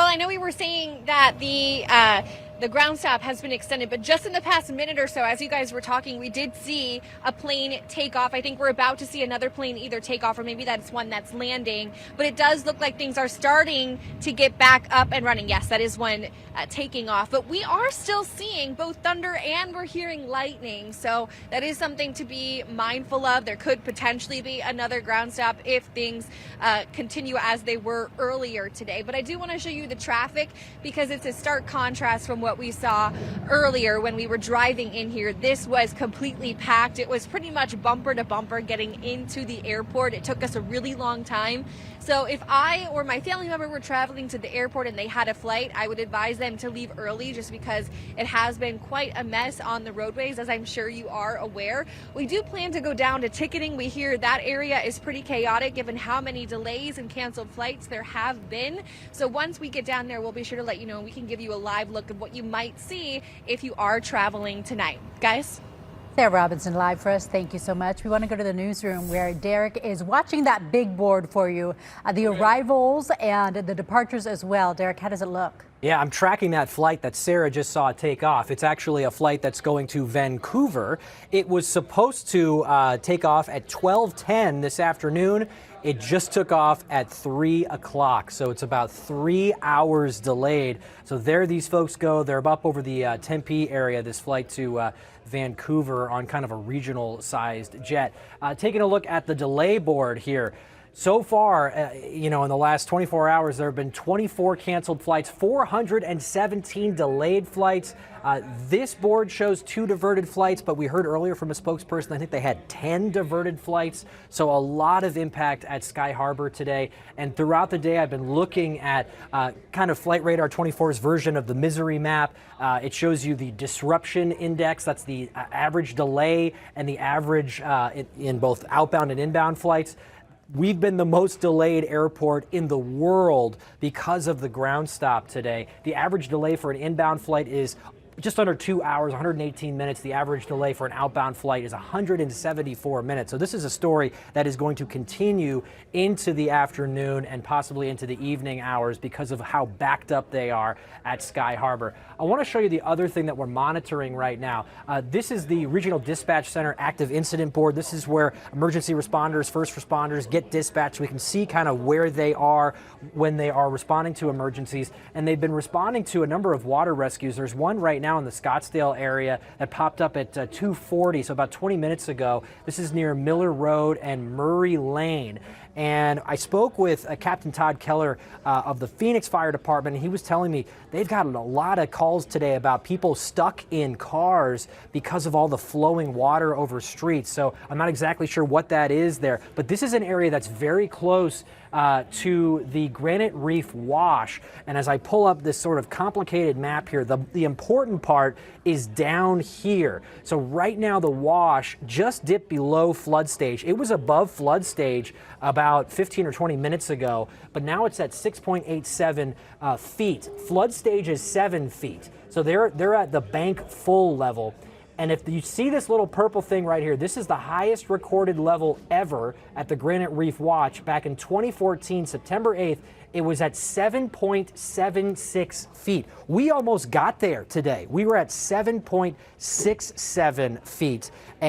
I know we were saying that the ground stop has been extended, but just in the past minute or so, as you guys were talking, we did see a plane take off. I think we're about to see another plane either take off or maybe that's one that's landing, but it does look like things are starting to get back up and running. Yes, that is one taking off, but we are still seeing both thunder and we're hearing lightning, so that is something to be mindful of. There could potentially be another ground stop if things continue as they were earlier today, but I do want to show you the traffic because it's a stark contrast from what we saw earlier when we were driving in here. This was completely packed. It was pretty much bumper to bumper getting into the airport. It took us a really long time. So if I or my family member were traveling to the airport and they had a flight, I would advise them to leave early just because it has been quite a mess on the roadways, as I'm sure you are aware. We do plan to go down to ticketing. We hear that area is pretty chaotic given how many delays and canceled flights there have been. So once we get down there, we'll be sure to let you know, and we can give you a live look of what you might see if you are traveling tonight. Guys? Sarah Robinson live for us. Thank you so much. We want to go to the newsroom where Derek is watching that big board for you, the arrivals and the departures as well. Derek, how does it look? Yeah, I'm tracking that flight that Sarah just saw take off. It's actually a flight that's going to Vancouver. It was supposed to take off at 12:10 this afternoon. It just took off at 3 o'clock, so it's about 3 hours delayed. So there these folks go. They're up over the Tempe area, this flight to Vancouver on kind of a regional-sized jet. Taking a look at the delay board here. So far, in the last 24 hours, there have been 24 canceled flights, 417 delayed flights. This board shows 2 diverted flights, but we heard earlier from a spokesperson, I think they had 10 diverted flights. So a lot of impact at Sky Harbor today. And throughout the day, I've been looking at kind of Flight Radar 24's version of the misery map. It shows you the disruption index. That's the average delay and the average in both outbound and inbound flights. We've been the most delayed airport in the world because of the ground stop today. The average delay for an inbound flight is just under 2 hours, 118 minutes. The average delay for an outbound flight is 174 minutes. So this is a story that is going to continue into the afternoon and possibly into the evening hours because of how backed up they are at Sky Harbor. I want to show you the other thing that we're monitoring right now. This is the Regional Dispatch Center active incident board. This is where emergency responders, first responders get dispatched. We can see kind of where they are when they are responding to emergencies. And they've been responding to a number of water rescues. There's one right now in the Scottsdale area that popped up at 2:40, so about 20 minutes ago. This is near Miller Road and Murray Lane. And I spoke with Captain Todd Keller of the Phoenix Fire Department, and he was telling me they've gotten a lot of calls today about people stuck in cars because of all the flowing water over streets. So I'm not exactly sure what that is there, but this is an area that's very close to the Granite Reef Wash. And as I pull up this sort of complicated map here, the important part is down here. So right now the wash just dipped below flood stage. It was above flood stage about 15 or 20 minutes ago, but now it's at 6.87 feet. Flood stage is 7 feet. So they're at the bank full level. And if you see this little purple thing right here, this is the highest recorded level ever at the Granite Reef Watch. Back in 2014, September 8th, it was at 7.76 feet. We almost got there today. We were at 7.67 feet. And